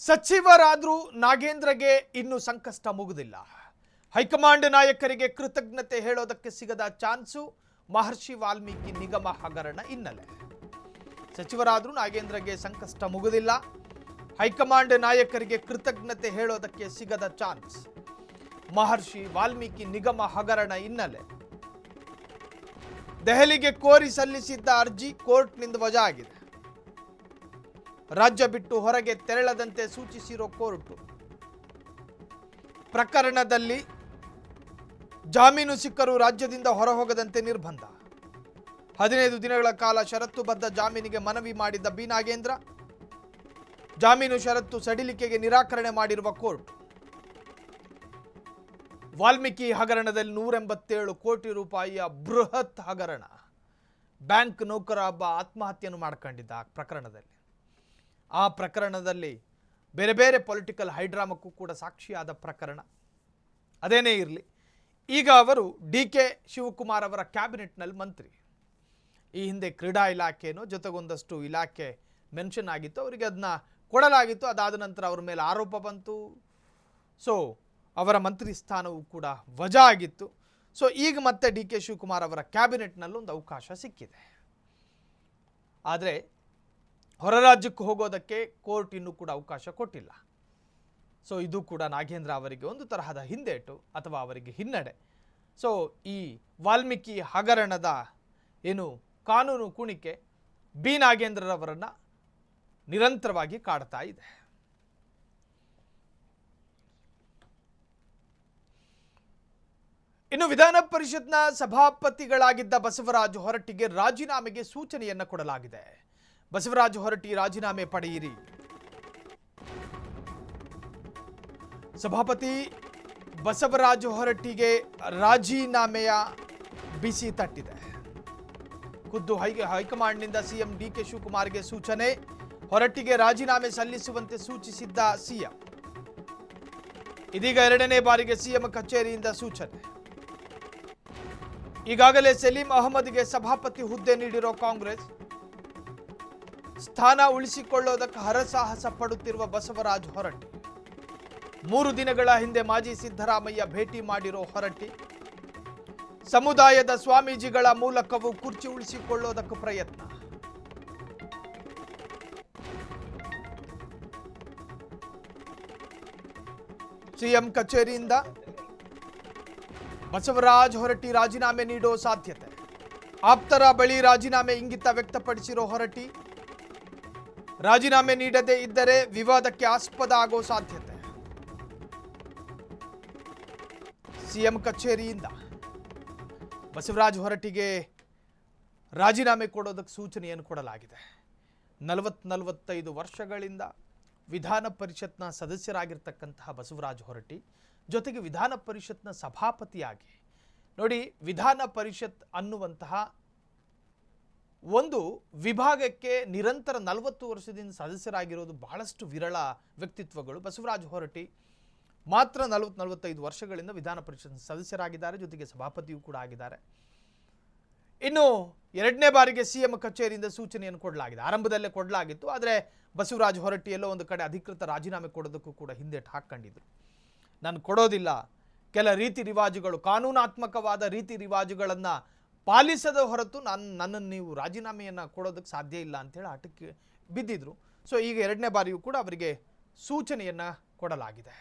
ಸಚಿವರಾದರೂ ನಾಗೇಂದ್ರಗೆ ಇನ್ನೂ ಸಂಕಷ್ಟ ಮುಗಿದಿಲ್ಲ. ಹೈಕಮಾಂಡ್ ನಾಯಕರಿಗೆ ಕೃತಜ್ಞತೆ ಹೇಳೋದಕ್ಕೆ ಸಿಗದ ಚಾನ್ಸು. ಮಹರ್ಷಿ ವಾಲ್ಮೀಕಿ ನಿಗಮ ಹಗರಣ ಹಿನ್ನೆಲೆ ಸಚಿವರಾದರೂ ನಾಗೇಂದ್ರಗೆ ಸಂಕಷ್ಟ ಮುಗಿದಿಲ್ಲ. ಹೈಕಮಾಂಡ್ ನಾಯಕರಿಗೆ ಕೃತಜ್ಞತೆ ಹೇಳೋದಕ್ಕೆ ಸಿಗದ ಚಾನ್ಸ್. ಮಹರ್ಷಿ ವಾಲ್ಮೀಕಿ ನಿಗಮ ಹಗರಣ ಹಿನ್ನೆಲೆ ದೆಹಲಿಗೆ ಕೋರಿ ಸಲ್ಲಿಸಿದ್ದ ಅರ್ಜಿ ಕೋರ್ಟ್ನಿಂದ ವಜಾ ಆಗಿದೆ. ರಾಜ್ಯ ಬಿಟ್ಟು ಹೊರಗೆ ತೆರಳದಂತೆ ಸೂಚಿಸಿರೋ ಕೋರ್ಟ್ ಪ್ರಕರಣದಲ್ಲಿ ಜಾಮೀನು ಸಿಕ್ಕರೂ ರಾಜ್ಯದಿಂದ ಹೊರಹೋಗದಂತೆ ನಿರ್ಬಂಧ. 15 ದಿನಗಳ ಕಾಲ ಷರತ್ತುಬದ್ಧ ಜಾಮೀನಿಗೆ ಮನವಿ ಮಾಡಿದ್ದ ಬಿ ನಾಗೇಂದ್ರ ಜಾಮೀನು ಷರತ್ತು ಸಡಿಲಿಕೆಗೆ ನಿರಾಕರಣೆ ಮಾಡಿರುವ ಕೋರ್ಟ್ ವಾಲ್ಮೀಕಿ ಹಗರಣದಲ್ಲಿ 187 ಕೋಟಿ ರೂಪಾಯಿಯ ಬೃಹತ್ ಹಗರಣ. ಬ್ಯಾಂಕ್ ನೌಕರ ಒಬ್ಬ ಆತ್ಮಹತ್ಯೆಯನ್ನು ಮಾಡಿಕೊಂಡಿದ್ದ ಆ ಪ್ರಕರಣದಲ್ಲಿ ಬೇರೆ ಬೇರೆ ಪೊಲಿಟಿಕಲ್ ಹೈಡ್ರಾಮಕ್ಕೂ ಕೂಡ ಸಾಕ್ಷಿಯಾದ ಪ್ರಕರಣ. ಅದೇನೇ ಇರಲಿ, ಈಗ ಅವರು DK ಶಿವಕುಮಾರ್ ಅವರ ಕ್ಯಾಬಿನೆಟ್ನಲ್ಲಿ ಮಂತ್ರಿ. ಈ ಹಿಂದೆ ಕ್ರೀಡಾ ಇಲಾಖೆನೋ ಜೊತೆಗೊಂದಷ್ಟು ಇಲಾಖೆ ಮೆನ್ಷನ್ ಆಗಿತ್ತು, ಅವರಿಗೆ ಅದನ್ನ ಕೊಡಲಾಗಿತ್ತು. ಅದಾದ ನಂತರ ಅವರ ಮೇಲೆ ಆರೋಪ ಬಂತು. ಸೊ ಅವರ ಮಂತ್ರಿ ಸ್ಥಾನವೂ ಕೂಡ ವಜಾ ಆಗಿತ್ತು. ಸೊ ಈಗ ಮತ್ತೆ DK ಶಿವಕುಮಾರ್ ಅವರ ಕ್ಯಾಬಿನೆಟ್ನಲ್ಲಿ ಒಂದು ಅವಕಾಶ ಸಿಕ್ಕಿದೆ. ಆದರೆ ಹೊರ ರಾಜ್ಯಕ್ಕೆ ಹೋಗೋದಕ್ಕೆ ಕೋರ್ಟ್ ಇನ್ನೂ ಕೂಡ ಅವಕಾಶ ಕೊಟ್ಟಿಲ್ಲ. ಸೊ ಇದು ಕೂಡ ನಾಗೇಂದ್ರ ಅವರಿಗೆ ಒಂದು ತರಹದ ಹಿಂದೇಟು ಅಥವಾ ಅವರಿಗೆ ಹಿನ್ನಡೆ. ಸೊ ಈ ವಾಲ್ಮೀಕಿ ಹಗರಣದ ಏನು ಕಾನೂನು ಕುಣಿಕೆ ಬಿ ನಾಗೇಂದ್ರರವರನ್ನು ನಿರಂತರವಾಗಿ ಕಾಡ್ತಾ ಇದೆ. ಇನ್ನು ವಿಧಾನ ಪರಿಷತ್ನ ಸಭಾಪತಿಗಳಾಗಿದ್ದ ಬಸವರಾಜ ಹೊರಟ್ಟಿಗೆ ರಾಜೀನಾಮೆಗೆ ಸೂಚನೆಯನ್ನು ಕೊಡಲಾಗಿದೆ. ಬಸವರಾಜ ಹೊರಟ್ಟಿ ರಾಜೀನಾಮೆ ಪಡೆಯಿರಿ. ಸಭಾಪತಿ ಬಸವರಾಜ ಹೊರಟ್ಟಿಗೆ ರಾಜೀನಾಮೆಯ ಬಿಸಿ ತಟ್ಟಿದೆ. ಖುದ್ದು ಹೈಕಮಾಂಡ್ನಿಂದ ಸಿಎಂ DK ಶಿವಕುಮಾರ್ಗೆ ಸೂಚನೆ. ಹೊರಟ್ಟಿಗೆ ರಾಜೀನಾಮೆ ಸಲ್ಲಿಸುವಂತೆ ಸೂಚಿಸಿದ್ದ ಸಿಎಂ. ಇದೀಗ 2ನೇ ಬಾರಿಗೆ ಸಿಎಂ ಕಚೇರಿಯಿಂದ ಸೂಚನೆ. ಈಗಾಗಲೇ ಸಲೀಂ ಅಹಮದ್ಗೆ ಸಭಾಪತಿ ಹುದ್ದೆ ನೀಡಿರೋ ಕಾಂಗ್ರೆಸ್ ಸ್ಥಾನ ಉಳಿಸಿಕೊಳ್ಳೋದಕ್ಕೆ ಹರಸಾಹಸ ಪಡುತ್ತಿರುವ ಬಸವರಾಜ ಹೊರಟ್ಟಿ 3 ದಿನಗಳ ಹಿಂದೆ ಮಾಜಿ ಸಿದ್ದರಾಮಯ್ಯ ಭೇಟಿ ಮಾಡಿರೋ ಹೊರಟ್ಟಿ ಸಮುದಾಯದ ಸ್ವಾಮೀಜಿಗಳ ಮೂಲಕವೂ ಕುರ್ಚಿ ಉಳಿಸಿಕೊಳ್ಳೋದಕ್ಕೆ ಪ್ರಯತ್ನ. ಸಿಎಂ ಕಚೇರಿಯಿಂದ ಬಸವರಾಜ ಹೊರಟ್ಟಿ ರಾಜೀನಾಮೆ ನೀಡೋ ಸಾಧ್ಯತೆ. ಆಪ್ತರ ಬಳಿ ರಾಜೀನಾಮೆ ಇಂಗಿತ ವ್ಯಕ್ತಪಡಿಸಿರೋ ಹೊರಟ್ಟಿ ರಾಜೀನಾಮೆ ನೀಡದೇ ಇದ್ದರೆ ವಿವಾದಕ್ಕೆ ಆಸ್ಪದ ಆಗೋ ಸಾಧ್ಯತೆ. ಸಿಎಂ ಕಚೇರಿಯಿಂದ ಬಸವರಾಜ ಹೊರಟ್ಟಿಗೆ ರಾಜೀನಾಮೆ ಕೊಡೋದಕ್ಕೆ ಸೂಚನೆಯನ್ನು ಕೊಡಲಾಗಿದೆ. 45 ವರ್ಷಗಳಿಂದ ವಿಧಾನ ಪರಿಷತ್ನ ಸದಸ್ಯರಾಗಿರ್ತಕ್ಕಂತಹ ಬಸವರಾಜ ಹೊರಟ್ಟಿ ಜೊತೆಗೆ ವಿಧಾನ ಪರಿಷತ್ನ ಸಭಾಪತಿಯಾಗಿ ನೋಡಿ, ವಿಧಾನ ಪರಿಷತ್ ಅನ್ನುವಂತಹ ಒಂದು ವಿಭಾಗಕ್ಕೆ ನಿರಂತರ 40 ವರ್ಷದಿಂದ ಸದಸ್ಯರಾಗಿರೋದು ಬಹಳಷ್ಟು ವಿರಳ ವ್ಯಕ್ತಿತ್ವಗಳು. ಬಸವರಾಜ ಹೊರಟ್ಟಿ ಮಾತ್ರ 45 ವರ್ಷಗಳಿಂದ ವಿಧಾನ ಪರಿಷತ್ ಸದಸ್ಯರಾಗಿದ್ದಾರೆ, ಜೊತೆಗೆ ಸಭಾಪತಿಯೂ ಕೂಡ ಆಗಿದ್ದಾರೆ. ಇನ್ನು 2ನೇ ಬಾರಿಗೆ ಸಿಎಂ ಕಚೇರಿಯಿಂದ ಸೂಚನೆಯನ್ನು ಕೊಡಲಾಗಿದೆ. ಆರಂಭದಲ್ಲೇ ಕೊಡಲಾಗಿತ್ತು, ಆದರೆ ಬಸವರಾಜ ಹೊರಟ್ಟಿ ಎಲ್ಲೋ ಒಂದು ಕಡೆ ಅಧಿಕೃತ ರಾಜೀನಾಮೆ ಕೊಡೋದಕ್ಕೂ ಕೂಡ ಹಿಂದೇಟು ಹಾಕ್ಕೊಂಡಿದ್ರು. ನಾನು ಕೊಡೋದಿಲ್ಲ, ಕೆಲ ರೀತಿ ರಿವಾಜುಗಳು, ಕಾನೂನಾತ್ಮಕವಾದ ರೀತಿ ರಿವಾಜುಗಳನ್ನು ಪಾಲಿಸದ ಹೊರತು ನನ್ನನ್ನು ನೀವು ರಾಜೀನಾಮೆಯನ್ನು ಕೊಡೋದಕ್ಕೆ ಸಾಧ್ಯ ಇಲ್ಲ ಅಂತೇಳಿ ಆಟಕ್ಕೆ ಬಿದ್ದಿದ್ರು. ಸೊ ಈಗ 2ನೇ ಬಾರಿಯೂ ಕೂಡ ಅವರಿಗೆ ಸೂಚನೆಯನ್ನು ಕೊಡಲಾಗಿದೆ.